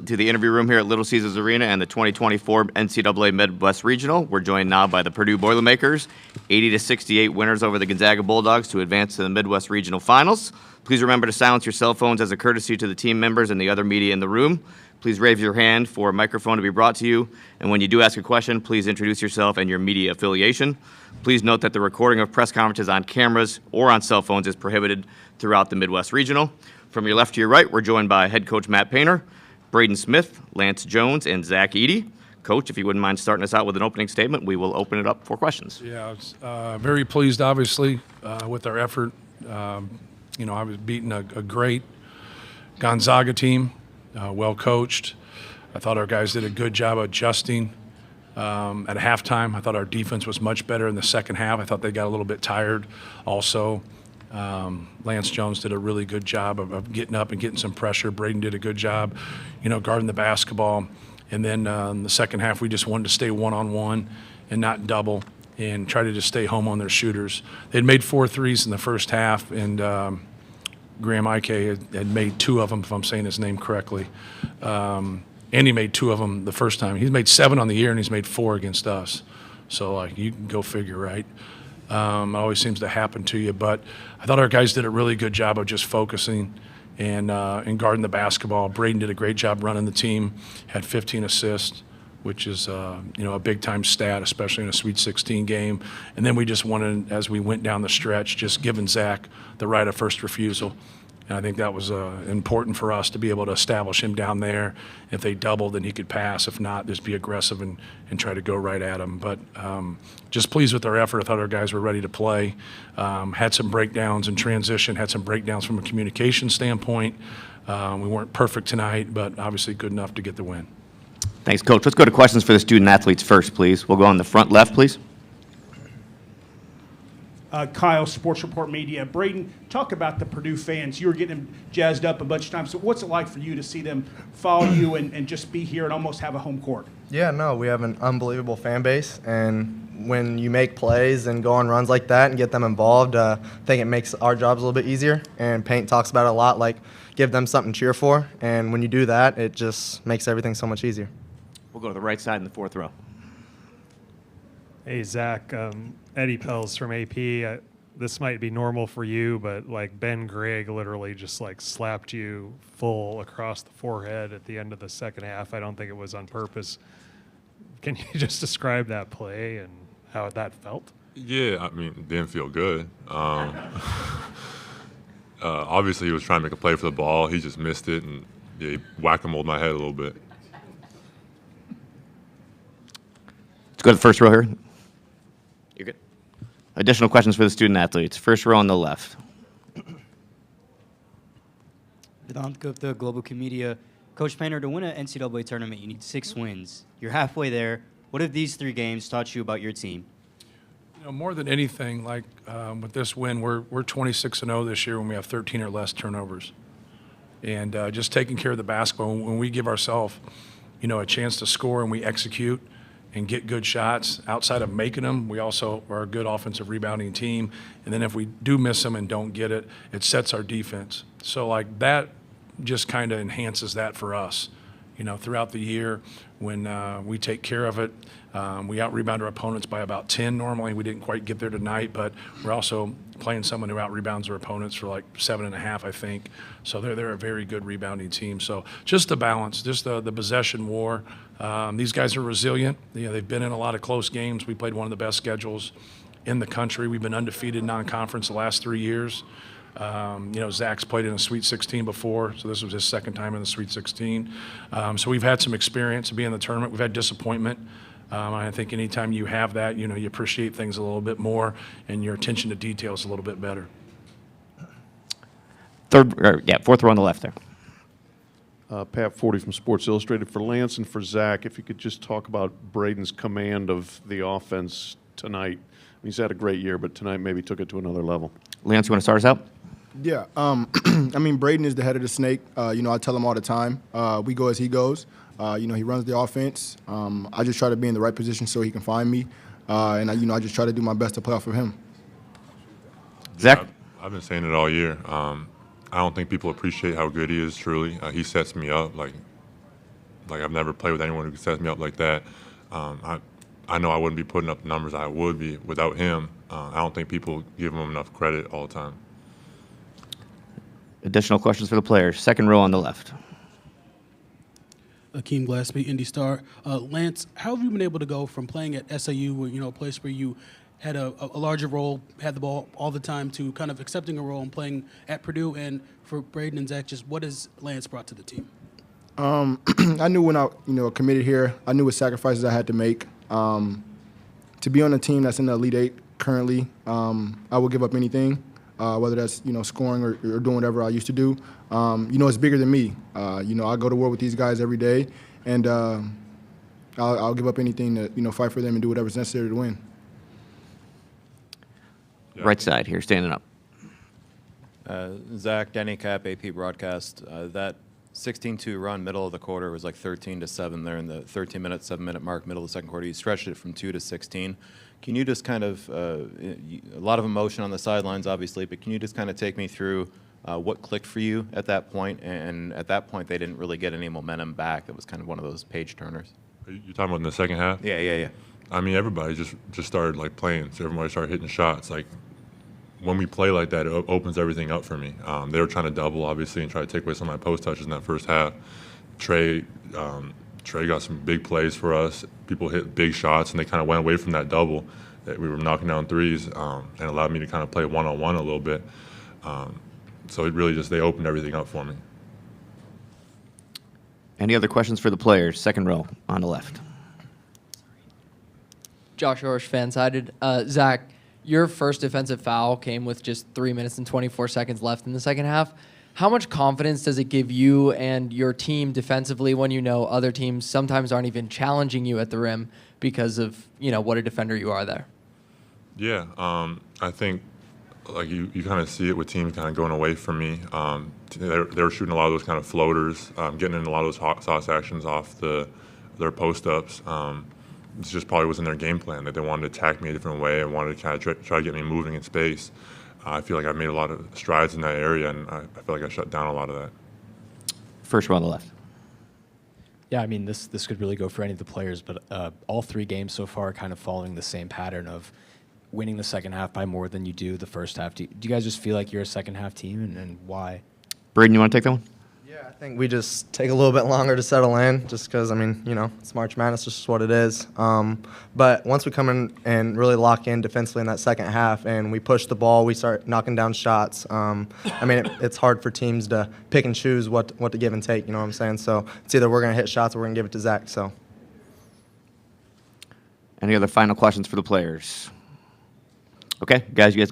to the interview room here at Little Caesars Arena and the 2024 NCAA Midwest Regional. We're joined now by the Purdue Boilermakers, 80-68 winners over the Gonzaga Bulldogs to advance to the Midwest Regional Finals. Please remember to silence your cell phones as a courtesy to the team members and the other media in the room. Please raise your hand for a microphone to be brought to you. And when you do ask a question, please introduce yourself and your media affiliation. Please note that the recording of press conferences on cameras or on cell phones is prohibited throughout the Midwest Regional. From your left to your right, we're joined by head coach Matt Painter, Braden Smith, Lance Jones, and Zach Edey. Coach, if you wouldn't mind starting us out with an opening statement, we will open it up for questions. Yeah, I was very pleased, obviously, with our effort. I was beating a great Gonzaga team, well coached. I thought our guys did a good job adjusting at halftime. I thought our defense was much better in the second half. I thought they got a little bit tired also. Lance Jones did a really good job of getting up and getting some pressure. Braden did a good job, guarding the basketball. And then in the second half, we just wanted to stay one-on-one and not double and try to just stay home on their shooters. They'd made 4 threes in the first half, and Graham Ike had made 2 of them, if I'm saying his name correctly. And he made 2 of them the first time. He's made 7 on the year, and he's made 4 against us. So, you can go figure, right? It always seems to happen to you. But I thought our guys did a really good job of just focusing and guarding the basketball. Braden did a great job running the team, had 15 assists, which is a big-time stat, especially in a Sweet 16 game. And then we just wanted, as we went down the stretch, just giving Zach the right of first refusal. And I think that was important for us to be able to establish him down there. If they doubled, then he could pass. If not, just be aggressive and try to go right at him. But just pleased with our effort. I thought our guys were ready to play. Had some breakdowns in transition, had some breakdowns from a communication standpoint. We weren't perfect tonight, but obviously good enough to get the win. Thanks, Coach. Let's go to questions for the student athletes first, please. We'll go on the front left, please. Kyle, Sports Report Media. Braden, talk about the Purdue fans. You were getting them jazzed up a bunch of times. So what's it like for you to see them follow you and just be here and almost have a home court? Yeah, no, we have an unbelievable fan base. And when you make plays and go on runs like that and get them involved, I think it makes our jobs a little bit easier. And Paint talks about it a lot, like give them something to cheer for. And when you do that, it just makes everything so much easier. We'll go to the right side in the fourth row. Hey, Zach, Edey Pels from AP. This might be normal for you, but Ben Gregg literally just slapped you full across the forehead at the end of the second half. I don't think it was on purpose. Can you just describe that play and how that felt? Yeah, it didn't feel good. Obviously, he was trying to make a play for the ball. He just missed it, and he whack-a-moled my head a little bit. Let's go to the first row here. You're good. Additional questions for the student athletes. First row on the left. Vedant Gupta, Global Media. Coach Painter, to win an NCAA tournament, you need 6 wins. You're halfway there. What have these 3 games taught you about your team? More than anything, with this win, we're 26-0 this year when we have 13 or less turnovers. And just taking care of the basketball, when we give ourselves, a chance to score and we execute and get good shots outside of making them, we also are a good offensive rebounding team. And then if we do miss them and don't get it, it sets our defense. So that just kind of enhances that for us. Throughout the year when we take care of it, we out-rebound our opponents by about 10 normally. We didn't quite get there tonight, but we're also playing someone who out-rebounds our opponents for 7.5, I think. So they're a very good rebounding team. So just the balance, just the possession war. These guys are resilient. They've been in a lot of close games. We played one of the best schedules in the country. We've been undefeated non-conference the last 3 years. Zach's played in a Sweet 16 before, so this was his second time in the Sweet 16. So we've had some experience to be in the tournament. We've had disappointment. I think anytime you have that, you appreciate things a little bit more and your attention to detail is a little bit better. Fourth row on the left there. Pat Forty from Sports Illustrated. For Lance and for Zach, if you could just talk about Braden's command of the offense tonight. He's had a great year, but tonight maybe took it to another level. Lance, you want to start us out? Yeah. Braden is the head of the snake. I tell him all the time, we go as he goes. He runs the offense. I just try to be in the right position so he can find me. I just try to do my best to play off of him. Zach? Yeah, I've been saying it all year. I don't think people appreciate how good he is, truly. He sets me up. Like, I've never played with anyone who sets me up like that. I know I wouldn't be putting up the numbers I would be without him. I don't think people give him enough credit all the time. Additional questions for the players. Second row on the left. Akeem Glassby, Indy Star. Lance, how have you been able to go from playing at SIU, a place where you had a larger role, had the ball all the time, to kind of accepting a role and playing at Purdue? And for Braden and Zach, just what has Lance brought to the team? I knew when I committed here, I knew what sacrifices I had to make. To be on a team that's in the Elite Eight currently, I will give up anything, whether that's scoring or doing whatever I used to do. It's bigger than me. I go to war with these guys every day, and I'll give up anything to fight for them and do whatever's necessary to win. Yeah. Right side here, standing up. Zach, Denny Cap, AP Broadcast. That 16-2 run, middle of the quarter, was like 13-7 there in the 13-minute, 7-minute mark, middle of the second quarter. You stretched it from 2 to 16. Can you just kind of, a lot of emotion on the sidelines, obviously, but can you just kind of take me through what clicked for you at that point? And at that point, they didn't really get any momentum back. It was kind of one of those page turners. You're talking about in the second half? Yeah. I mean, everybody just started like playing. So everybody started hitting shots. Like, when we play like that, it opens everything up for me. They were trying to double, obviously, and try to take away some of my post touches in that first half. Trey got some big plays for us. People hit big shots, and they kind of went away from that double. That we were knocking down threes, and allowed me to kind of play one-on-one a little bit. So it really they opened everything up for me. Any other questions for the players? Second row on the left. Josh Orsh, fan-sided. Zach, your first defensive foul came with just 3 minutes and 24 seconds left in the second half. How much confidence does it give you and your team defensively when you know other teams sometimes aren't even challenging you at the rim because of what a defender you are there? Yeah, I think like you kind of see it with teams kind of going away from me. They were shooting a lot of those kind of floaters, getting in a lot of those hot sauce actions off their post-ups. It just probably wasn't their game plan, that they wanted to attack me a different way and wanted to kind of try to get me moving in space. I feel like I made a lot of strides in that area, and I feel like I shut down a lot of that. First row on the left. Yeah, I mean, this could really go for any of the players, but all 3 games so far are kind of following the same pattern of winning the second half by more than you do the first half. Do you guys just feel like you're a second half team, and why? Braden, you want to take that one? Yeah, I think we just take a little bit longer to settle in just because, it's March Madness, just what it is. But once we come in and really lock in defensively in that second half and we push the ball, we start knocking down shots. It's hard for teams to pick and choose what to give and take, you know what I'm saying? So it's either we're going to hit shots or we're going to give it to Zach. So. Any other final questions for the players? Okay, guys, you guys